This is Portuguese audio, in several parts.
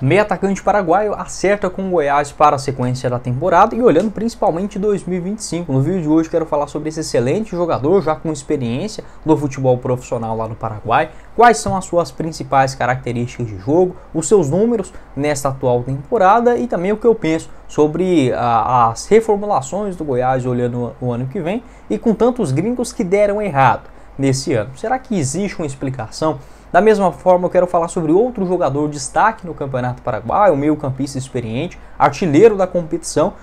Meio atacante paraguaio acerta com o Goiás para a sequência da temporada e olhando principalmente 2025. No vídeo de hoje quero falar sobre esse excelente jogador já com experiência no futebol profissional lá no Paraguai. Quais são as suas principais características de jogo, os seus números nesta atual temporada e também o que eu penso sobre as reformulações do Goiás olhando o ano que vem e com tantos gringos que deram errado nesse ano. Será que existe uma explicação? Da mesma forma, eu quero falar sobre outro jogador de destaque no Campeonato Paraguai, o meio-campista experiente, artilheiro da competição.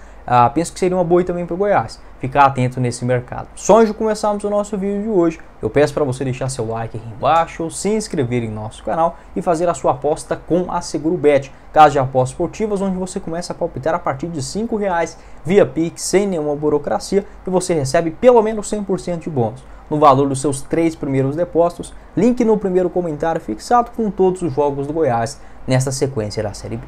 Penso que seria uma boa também para o Goiás. Ficar atento nesse mercado. Só antes de começarmos o nosso vídeo de hoje, eu peço para você deixar seu like aqui embaixo, se inscrever em nosso canal e fazer a sua aposta com a Segurubet, casa de apostas esportivas, onde você começa a palpitar a partir de R$5 via Pix, sem nenhuma burocracia, e você recebe pelo menos 100% de bônus no valor dos seus 3 primeiros depósitos. Link no primeiro comentário fixado com todos os jogos do Goiás nesta sequência da Série B.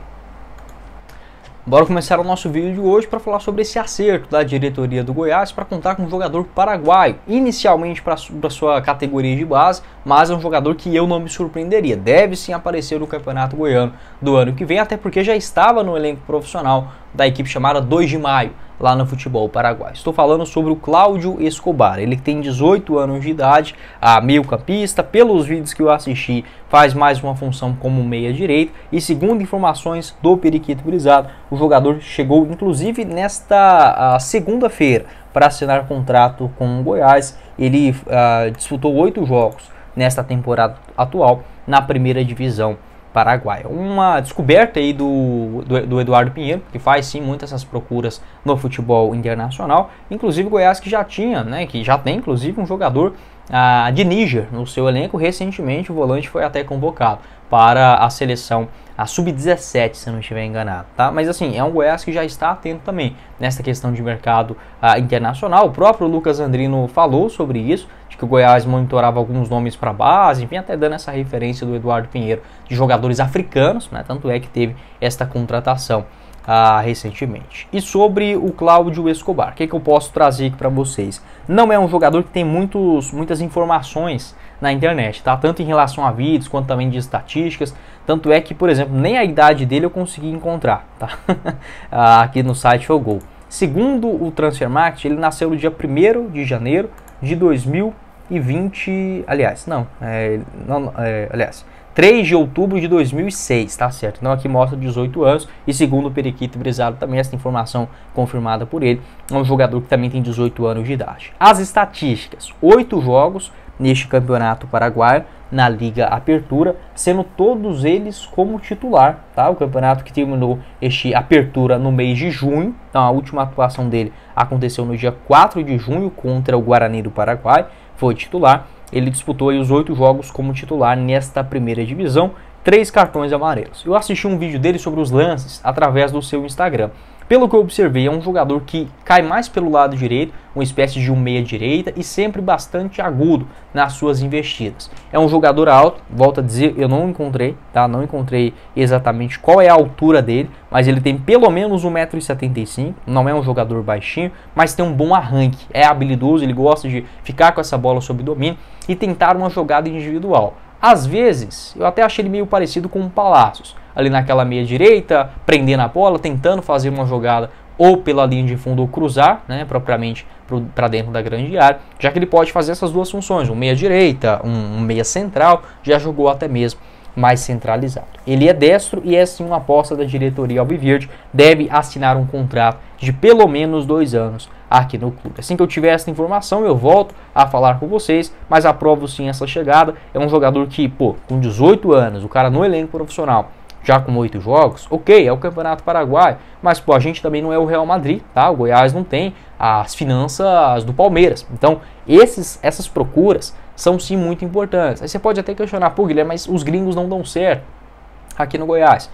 Bora começar o nosso vídeo de hoje para falar sobre esse acerto da diretoria do Goiás para contar com um jogador paraguaio, inicialmente para sua categoria de base, mas é um jogador que eu não me surpreenderia. Deve sim aparecer no Campeonato Goiano do ano que vem, até porque já estava no elenco profissional da equipe chamada 2 de Maio, lá no futebol paraguaio. Estou falando sobre o Cláudio Escobar. Ele tem 18 anos de idade, meio-campista. Pelos vídeos que eu assisti, faz mais uma função como meia-direita. E segundo informações do Periquito Brisado, o jogador chegou inclusive nesta segunda-feira para assinar contrato com o Goiás. Ele disputou 8 jogos nesta temporada atual na primeira divisão paraguaia. Uma descoberta aí do Eduardo Pinheiro, que faz sim muitas essas procuras no futebol internacional. Inclusive o Goiás que já tinha, que já tem inclusive um jogador de Níger no seu elenco. Recentemente o volante foi até convocado para a seleção, a Sub-17, se eu não estiver enganado, tá? Mas assim, é um Goiás que já está atento também nessa questão de mercado internacional. O próprio Lucas Andrino falou sobre isso, de que o Goiás monitorava alguns nomes para base, enfim, até dando essa referência do Eduardo Pinheiro de jogadores africanos, né? Tanto é que teve esta contratação recentemente. E sobre o Cláudio Escobar, o que eu posso trazer aqui para vocês? Não é um jogador que tem muitas informações na internet, tá? Tanto em relação a vídeos quanto também de estatísticas. Tanto é que, por exemplo, nem a idade dele eu consegui encontrar, tá? Aqui no site Fogol. Segundo o Transfermarkt, ele nasceu no dia 1º de janeiro de 2020, aliás, 3 de outubro de 2006, tá certo? Então aqui mostra 18 anos e segundo o Periquito Brisado, também essa informação confirmada por ele, é um jogador que também tem 18 anos de idade. As estatísticas, 8 jogos neste campeonato paraguaio, na Liga Apertura, sendo todos eles como titular, tá? O campeonato que terminou este Apertura no mês de junho, então a última atuação dele aconteceu no dia 4 de junho contra o Guarani do Paraguai, foi titular. Ele disputou aí os 8 jogos como titular nesta primeira divisão, 3 cartões amarelos. Eu assisti um vídeo dele sobre os lances através do seu Instagram. Pelo que eu observei, é um jogador que cai mais pelo lado direito, uma espécie de um meia-direita e sempre bastante agudo nas suas investidas. É um jogador alto, volto a dizer, eu não encontrei, tá? Não encontrei exatamente qual é a altura dele, mas ele tem pelo menos 1,75 m, não é um jogador baixinho, mas tem um bom arranque, é habilidoso, ele gosta de ficar com essa bola sob domínio e tentar uma jogada individual. Às vezes, eu até achei ele meio parecido com o Palácios, ali naquela meia direita, prendendo a bola, tentando fazer uma jogada ou pela linha de fundo ou cruzar, né, propriamente para dentro da grande área, já que ele pode fazer essas duas funções, um meia direita, um meia central, já jogou até mesmo mais centralizado. Ele é destro e é sim uma aposta da diretoria alviverde, deve assinar um contrato de pelo menos 2 anos aqui no clube. Assim que eu tiver essa informação eu volto a falar com vocês, mas aprovo sim essa chegada. É um jogador que, com 18 anos, o cara no elenco profissional, já com 8 jogos, ok, é o Campeonato Paraguai, mas a gente também não é o Real Madrid, tá? O Goiás não tem as finanças do Palmeiras. Então, essas procuras são sim muito importantes. Aí você pode até questionar, Guilherme, mas os gringos não dão certo aqui no Goiás.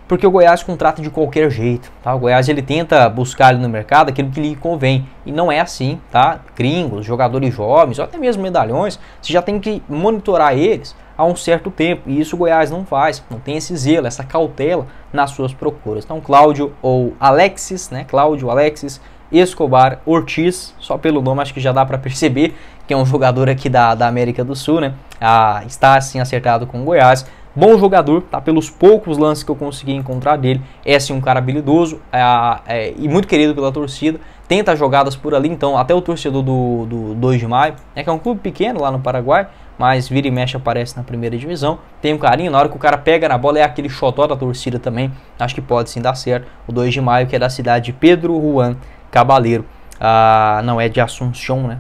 Porque o Goiás contrata de qualquer jeito, tá? O Goiás ele tenta buscar ali no mercado aquilo que lhe convém, e não é assim, tá? Gringos, jogadores jovens, ou até mesmo medalhões, você já tem que monitorar eles há um certo tempo, e isso o Goiás não faz, não tem esse zelo, essa cautela nas suas procuras. Então Cláudio ou Alexis, né? Cláudio, Alexis Escobar Ortiz, só pelo nome acho que já dá para perceber que é um jogador aqui da América do Sul, né? Está assim acertado com o Goiás. bom jogador, tá? Pelos poucos lances que eu consegui encontrar dele, é sim um cara habilidoso e muito querido pela torcida. Tenta jogadas por ali, então até o torcedor do 2 de Maio, que é um clube pequeno lá no Paraguai, mas vira e mexe aparece na primeira divisão. Tem um carinho, na hora que o cara pega na bola é aquele xodó da torcida também. Acho que pode sim dar certo. O 2 de Maio, que é da cidade de Pedro Juan Cabaleiro. Não é de Assunção, né?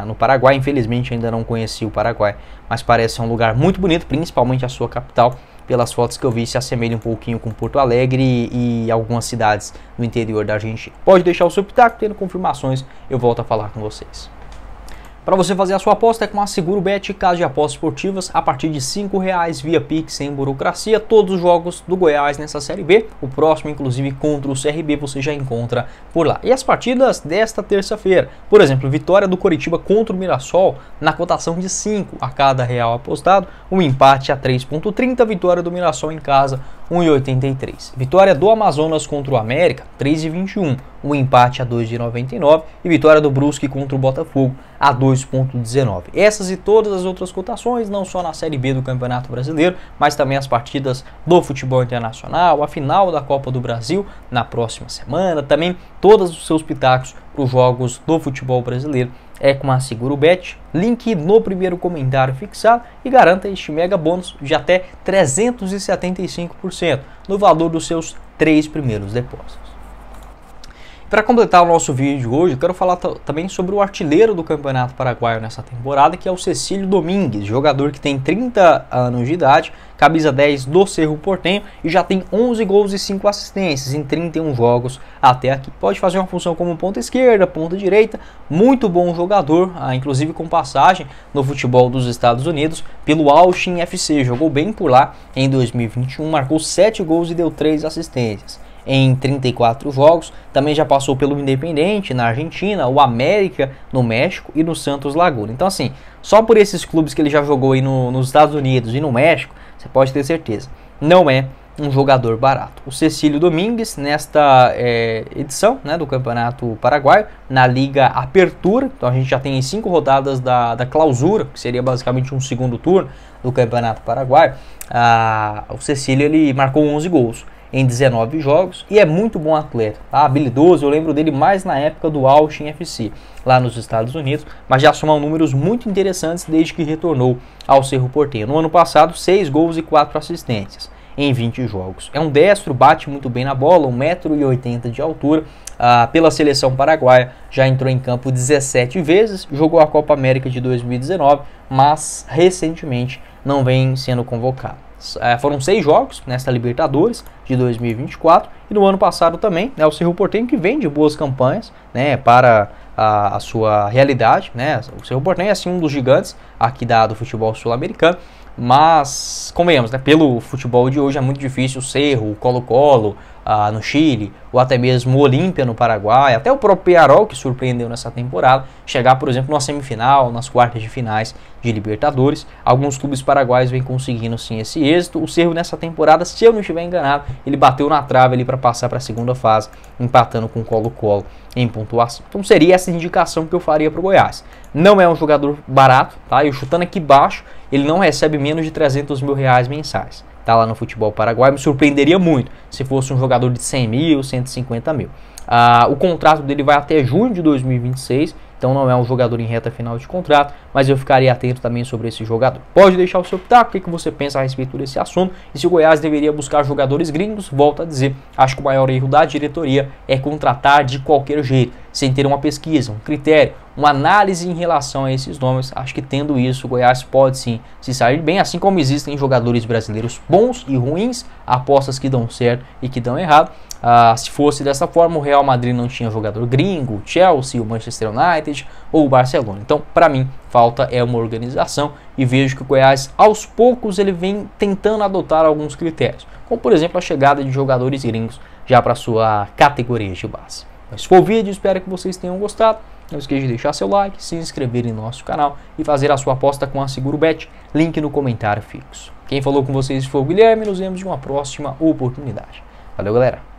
No Paraguai. Infelizmente ainda não conheci o Paraguai, mas parece ser um lugar muito bonito, principalmente a sua capital. Pelas fotos que eu vi, se assemelha um pouquinho com Porto Alegre e algumas cidades no interior da Argentina. Pode deixar o seu pitaco, tendo confirmações eu volto a falar com vocês. Para você fazer a sua aposta é com a Seguros, casa de apostas esportivas, a partir de R$5 via Pix, sem burocracia. Todos os jogos do Goiás nessa Série B, o próximo inclusive contra o CRB, você já encontra por lá. E as partidas desta terça-feira, por exemplo, vitória do Coritiba contra o Mirassol, na cotação de 5 a cada real apostado, um empate a 3,30, vitória do Mirassol em casa, 1,83. Vitória do Amazonas contra o América, 3,21. Um empate a 2,99 e vitória do Brusque contra o Botafogo a 2,19. Essas e todas as outras cotações, não só na Série B do Campeonato Brasileiro, mas também as partidas do futebol internacional, a final da Copa do Brasil na próxima semana, também todos os seus pitacos para os jogos do futebol brasileiro é com a Seguros, link no primeiro comentário fixado e garanta este mega bônus de até 375% no valor dos seus 3 primeiros depósitos. Para completar o nosso vídeo de hoje, eu quero falar também sobre o artilheiro do Campeonato Paraguaio nessa temporada, que é o Cecílio Domingues, jogador que tem 30 anos de idade, camisa 10 do Cerro Porteño e já tem 11 gols e 5 assistências em 31 jogos até aqui. Pode fazer uma função como ponta esquerda, ponta direita, muito bom jogador, inclusive com passagem no futebol dos Estados Unidos pelo Austin FC, jogou bem por lá em 2021, marcou 7 gols e deu 3 assistências em 34 jogos, também já passou pelo Independiente na Argentina, o América no México e no Santos Laguna. Então assim, só por esses clubes que ele já jogou aí nos Estados Unidos e no México, você pode ter certeza, não é um jogador barato. O Cecílio Domingues, nesta edição, né, do Campeonato Paraguaio, na Liga Apertura, então a gente já tem 5 rodadas da clausura, que seria basicamente um segundo turno do Campeonato Paraguaio. O Cecílio ele marcou 11 gols em 19 jogos e é muito bom atleta, tá? Habilidoso. Eu lembro dele mais na época do Austin FC, lá nos Estados Unidos, mas já soma números muito interessantes desde que retornou ao Cerro Porteño. No ano passado, 6 gols e 4 assistências em 20 jogos. É um destro, bate muito bem na bola, 1,80 m de altura. Pela seleção paraguaia, já entrou em campo 17 vezes, jogou a Copa América de 2019, mas recentemente não vem sendo convocado. Foram 6 jogos nesta Libertadores de 2024 e no ano passado também, né, o Cerro Porteño, que vem de boas campanhas, né, para a sua realidade, né. O Cerro Porteño é assim um dos gigantes aqui do futebol sul-americano, mas convenhamos, né, pelo futebol de hoje é muito difícil o Cerro, o Colo-Colo no Chile, ou até mesmo o Olímpia no Paraguai, até o próprio Peñarol, que surpreendeu nessa temporada, chegar, por exemplo, numa semifinal, nas quartas de finais de Libertadores. Alguns clubes paraguaios vêm conseguindo sim esse êxito. O Cerro nessa temporada, se eu não estiver enganado, ele bateu na trave ali para passar para a segunda fase, empatando com o Colo-Colo em pontuação. Então seria essa indicação que eu faria para o Goiás. Não é um jogador barato, tá? Eu chutando aqui baixo, ele não recebe menos de R$300 mil mensais. Tá lá no futebol paraguaio, me surpreenderia muito se fosse um jogador de 100 mil, 150 mil. O contrato dele vai até junho de 2026, então não é um jogador em reta final de contrato, mas eu ficaria atento também sobre esse jogador. Pode deixar o seu pitaco, o que você pensa a respeito desse assunto, e se o Goiás deveria buscar jogadores gringos, volto a dizer, acho que o maior erro da diretoria é contratar de qualquer jeito, sem ter uma pesquisa, um critério, uma análise em relação a esses nomes. Acho que tendo isso, o Goiás pode sim se sair bem, assim como existem jogadores brasileiros bons e ruins, apostas que dão certo e que dão errado. Se fosse dessa forma, o Real Madrid não tinha jogador gringo, o Chelsea, o Manchester United ou o Barcelona. Então, para mim, falta uma organização, e vejo que o Goiás, aos poucos, ele vem tentando adotar alguns critérios, como por exemplo a chegada de jogadores gringos já para sua categoria de base. Esse foi o vídeo, espero que vocês tenham gostado. Não esqueça de deixar seu like, se inscrever em nosso canal e fazer a sua aposta com a Seguros, link no comentário fixo. Quem falou com vocês foi o Guilherme, nos vemos em uma próxima oportunidade. Valeu, galera!